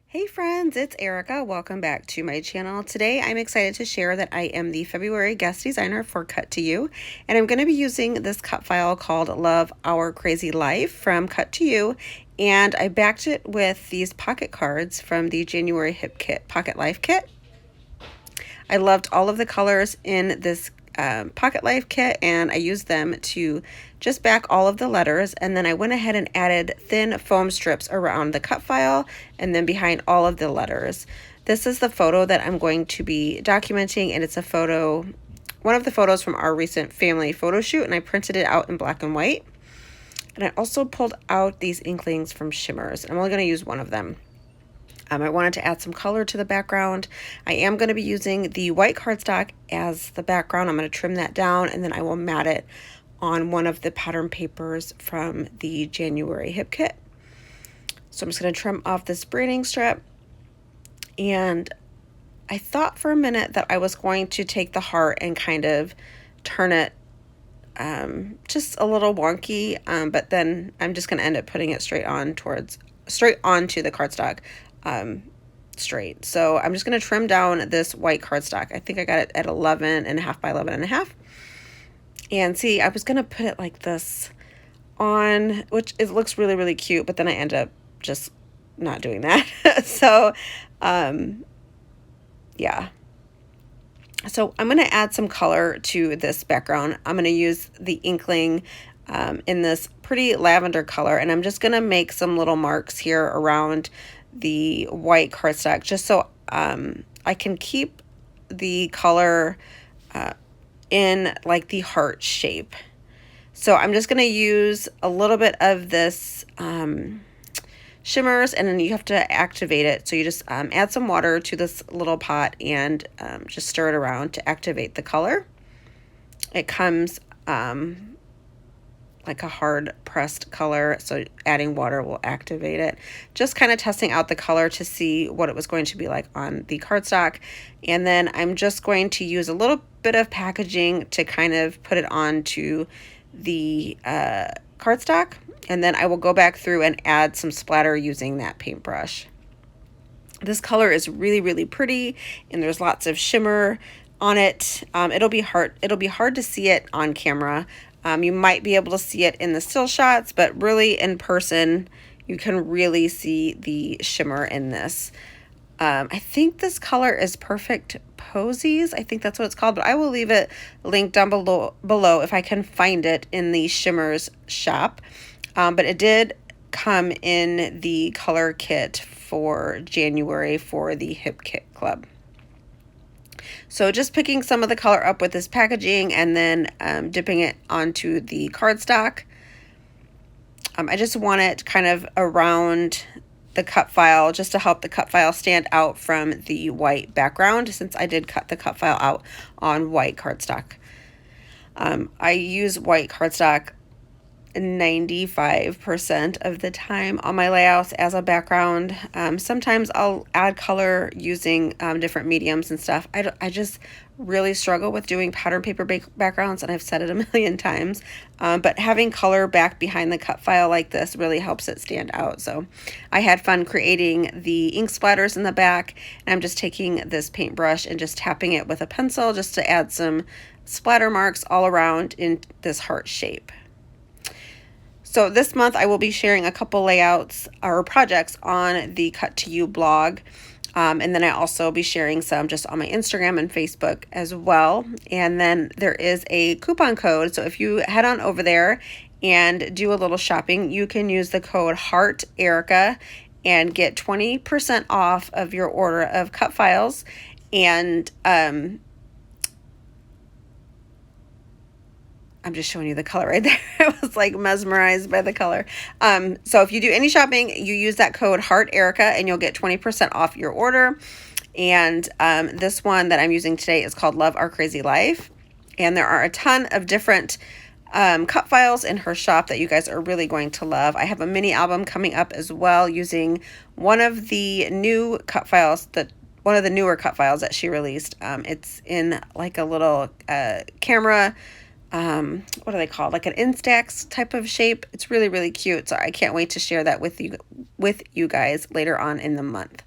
Hey friends, it's Erica. Welcome back to my channel. Today I'm excited to share that I am the February guest designer for Cut To You, and I'm going to be using this cut file called Love Our Crazy Life from Cut To You, and I backed it with these pocket cards from the January Hip Kit Pocket Life Kit. I loved all of the colors in this Pocket Life kit, and I used them to just back all of the letters, and then I went ahead and added thin foam strips around the cut file and then behind all of the letters. This is the photo that I'm going to be documenting, and it's a photo, one of the photos from our recent family photo shoot, and I printed it out in black and white. And I also pulled out these inklings from Shimmers. I'm only going to use one of them. I wanted to add some color to the background. I am going to be using the white cardstock as the background. I'm going to trim that down, and then I will mat it on one of the pattern papers from the January Hip Kit. So I'm just going to trim off this braiding strip, and I thought for a minute that I was going to take the heart and kind of turn it just a little wonky, but then I'm just going to end up putting it straight onto the cardstock. Straight. So I'm just going to trim down this white cardstock. I think I got it at 11.5 by 11.5. And see, I was going to put it like this on, which it looks really, really cute, but then I end up just not doing that. So, yeah. So I'm going to add some color to this background. I'm going to use the inkling in this pretty lavender color, and I'm just going to make some little marks here around the white cardstock just so I can keep the color in like the heart shape. So I'm just going to use a little bit of this Shimmers, and then you have to activate it. So you just add some water to this little pot and just stir it around to activate the color. It comes like a hard pressed color, so adding water will activate it. Just kind of testing out the color to see what it was going to be like on the cardstock. And then I'm just going to use a little bit of packaging to kind of put it onto the cardstock, and then I will go back through and add some splatter using that paintbrush. This color is really, really pretty, and there's lots of shimmer on it. It'll be hard to see it on camera. You might be able to see it in the still shots, but really in person, you can really see the shimmer in this. I think this color is Perfect Posies. I think that's what it's called, but I will leave it linked down below if I can find it in the Shimmers shop. But it did come in the color kit for January for the Hip Kit Club. So just picking some of the color up with this packaging and then dipping it onto the cardstock. I just want it kind of around the cut file just to help the cut file stand out from the white background, since I did cut the cut file out on white cardstock. I use white cardstock 95% of the time on my layouts as a background. Sometimes I'll add color using different mediums and stuff. I just really struggle with doing pattern paper backgrounds, and I've said it a million times, but having color back behind the cut file like this really helps it stand out. So I had fun creating the ink splatters in the back, and I'm just taking this paintbrush and just tapping it with a pencil just to add some splatter marks all around in this heart shape. So this month I will be sharing a couple layouts or projects on the Cut To You blog. And then I also be sharing some just on my Instagram and Facebook as well. And then there is a coupon code. So if you head on over there and do a little shopping, you can use the code HEARTERICA and get 20% off of your order of cut files. And I'm just showing you the color right there. I was like mesmerized by the color. So if you do any shopping, you use that code HEARTERICA and you'll get 20% off your order. And this one that I'm using today is called Love Our Crazy Life. And there are a ton of different cut files in her shop that you guys are really going to love. I have a mini album coming up as well using one of the new cut files one of the newer cut files that she released. It's in like a little camera what are they called? Like an Instax type of shape. It's really, really cute. So I can't wait to share that with you guys later on in the month.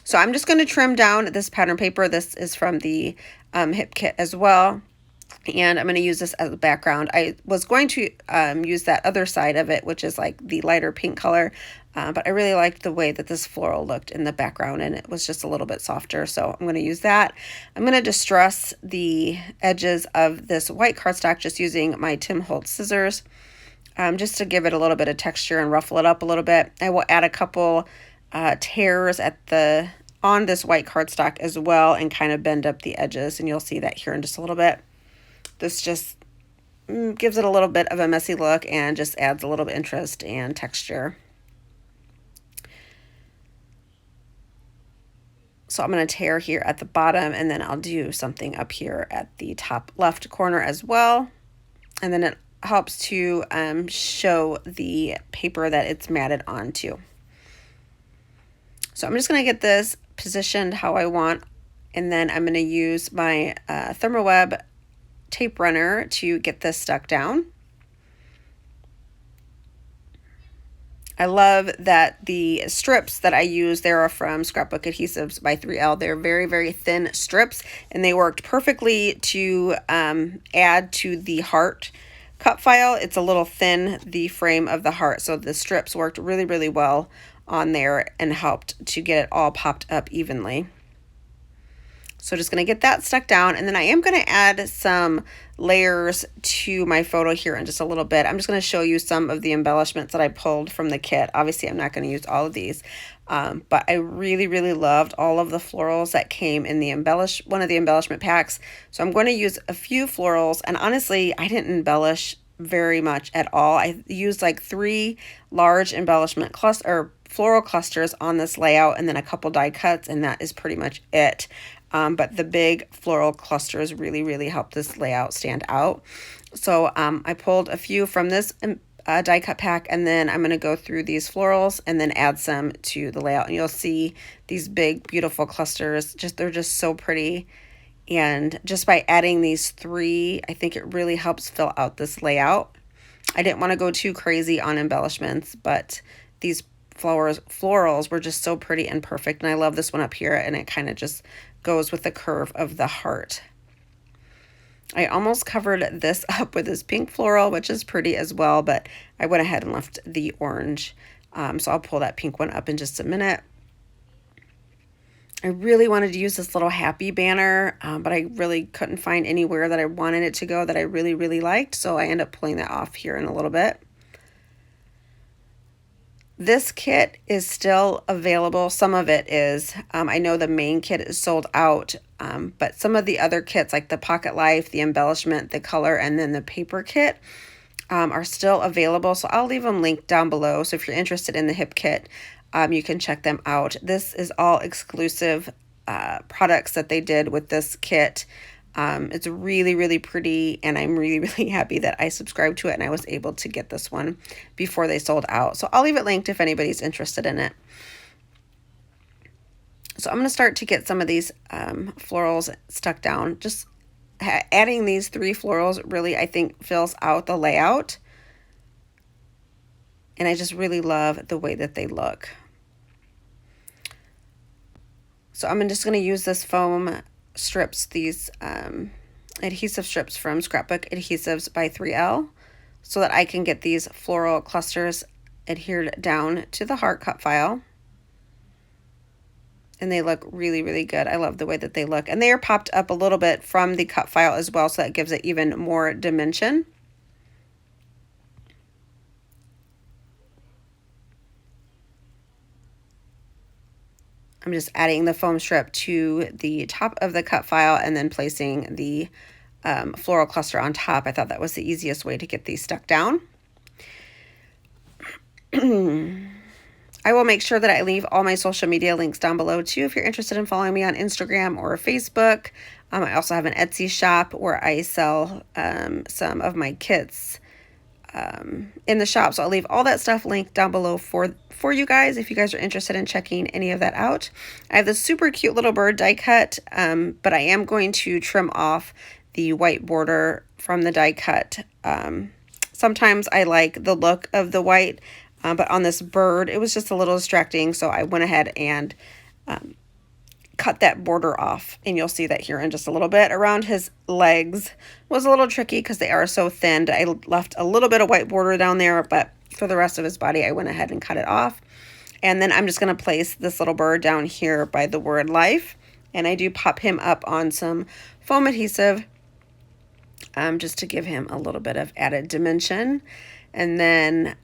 So I'm just going to trim down this pattern paper. This is from the hip kit as well. And I'm going to use this as a background. I was going to use that other side of it, which is like the lighter pink color. But I really liked the way that this floral looked in the background, and it was just a little bit softer. So I'm going to use that. I'm going to distress the edges of this white cardstock just using my Tim Holtz scissors, just to give it a little bit of texture and ruffle it up a little bit. I will add a couple tears on this white cardstock as well and kind of bend up the edges, and you'll see that here in just a little bit. This just gives it a little bit of a messy look and just adds a little bit of interest and texture. So I'm going to tear here at the bottom, and then I'll do something up here at the top left corner as well. And then it helps to show the paper that it's matted onto. So I'm just going to get this positioned how I want, and then I'm going to use my Thermoweb tape runner to get this stuck down. I love that the strips that I use, they are from Scrapbook Adhesives by 3L. They're very, very thin strips, and they worked perfectly to add to the heart cut file. It's a little thin, the frame of the heart, so the strips worked really, really well on there and helped to get it all popped up evenly. So just going to get that stuck down, and then I am going to add some layers to my photo here in just a little bit. I'm just going to show you some of the embellishments that I pulled from the kit. Obviously, I'm not going to use all of these, but I really, really loved all of the florals that came in the one of the embellishment packs. So I'm going to use a few florals, and honestly, I didn't embellish very much at all. I used like 3 large embellishment floral clusters on this layout, and then a couple die cuts, and that is pretty much it. But the big floral clusters really, really helped this layout stand out. So I pulled a few from this die cut pack, and then I'm going to go through these florals and then add some to the layout. And you'll see these big, beautiful clusters. They're just so pretty. And just by adding these 3, I think it really helps fill out this layout. I didn't want to go too crazy on embellishments, but these florals were just so pretty and perfect. And I love this one up here, and it kind of just goes with the curve of the heart. I almost covered this up with this pink floral, which is pretty as well, but I went ahead and left the orange. So I'll pull that pink one up in just a minute. I really wanted to use this little happy banner, but I really couldn't find anywhere that I wanted it to go that I really, really liked. So I end up pulling that off here in a little bit. This kit is still available. Some of it is. I know the main kit is sold out, but some of the other kits like the Pocket Life, the embellishment, the color, and then the paper kit are still available. So I'll leave them linked down below. So if you're interested in the hip kit, you can check them out. This is all exclusive products that they did with this kit. It's really, really pretty, and I'm really, really happy that I subscribed to it and I was able to get this one before they sold out. So I'll leave it linked if anybody's interested in it. So I'm going to start to get some of these florals stuck down. Just adding these 3 florals really, I think, fills out the layout. And I just really love the way that they look. So I'm just going to use this foam strips, these adhesive strips from Scrapbook Adhesives by 3L, so that I can get these floral clusters adhered down to the heart cut file. And they look really, really good. I love the way that they look. And they are popped up a little bit from the cut file as well, so that gives it even more dimension. I'm just adding the foam strip to the top of the cut file and then placing the floral cluster on top. I thought that was the easiest way to get these stuck down. I will make sure that I leave all my social media links down below too if you're interested in following me on Instagram or Facebook. I also have an Etsy shop where I sell some of my kits in the shop. So I'll leave all that stuff linked down below for you guys if you guys are interested in checking any of that out. I have this super cute little bird die cut, but I am going to trim off the white border from the die cut. Sometimes I like the look of the white, but on this bird, it was just a little distracting, so I went ahead and cut that border off, and you'll see that here in just a little bit. Around his legs was a little tricky because they are so thin. I left a little bit of white border down there, but for the rest of his body, I went ahead and cut it off. And then I'm just going to place this little bird down here by the word life, and I do pop him up on some foam adhesive just to give him a little bit of added dimension. And then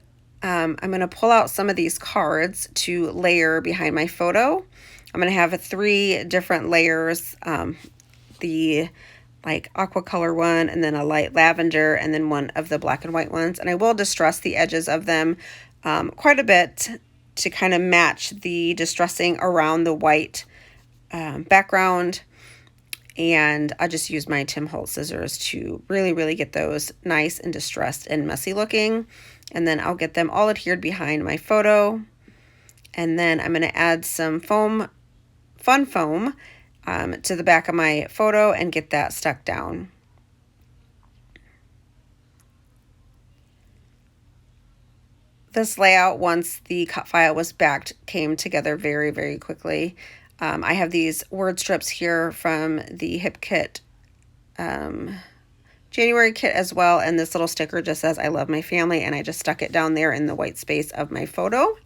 I'm going to pull out some of these cards to layer behind my photo. I'm going to have 3 different layers, the like aqua color one, and then a light lavender, and then one of the black and white ones. And I will distress the edges of them quite a bit to kind of match the distressing around the white background. And I'll just use my Tim Holtz scissors to really get those nice and distressed and messy looking. And then I'll get them all adhered behind my photo. And then I'm going to add some fun foam to the back of my photo and get that stuck down. This layout, once the cut file was backed, came together very quickly. I have these word strips here from the Hip Kit January kit as well, and this little sticker just says I love my family, and I just stuck it down there in the white space of my photo.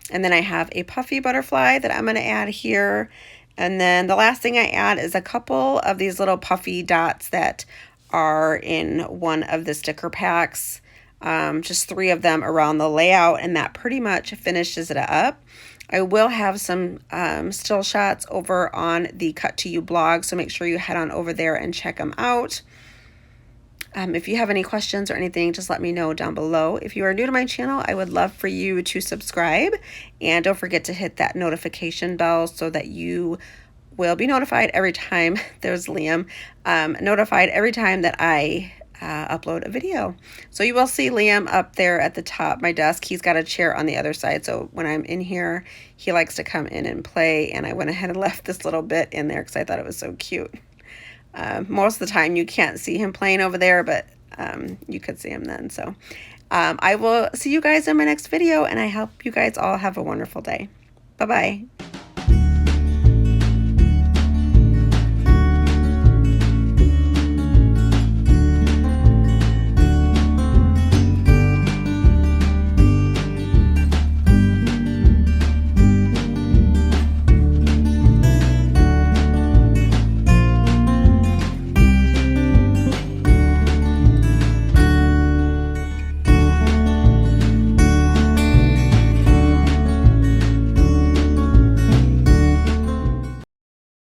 And then I have a puffy butterfly that I'm going to add here. And then the last thing I add is a couple of these little puffy dots that are in one of the sticker packs. Just 3 of them around the layout, and that pretty much finishes it up. I will have some still shots over on the Cut to You blog, so make sure you head on over there and check them out. If you have any questions or anything, just let me know down below. If you are new to my channel, I would love for you to subscribe, and don't forget to hit that notification bell so that you will be notified every time there's Liam, notified every time that I upload a video. So you will see Liam up there at the top of my desk. He's got a chair on the other side, so when I'm in here, he likes to come in and play, and I went ahead and left this little bit in there because I thought it was so cute. Most of the time you can't see him playing over there, but you could see him then. So I will see you guys in my next video, and I hope you guys all have a wonderful day. Bye-bye.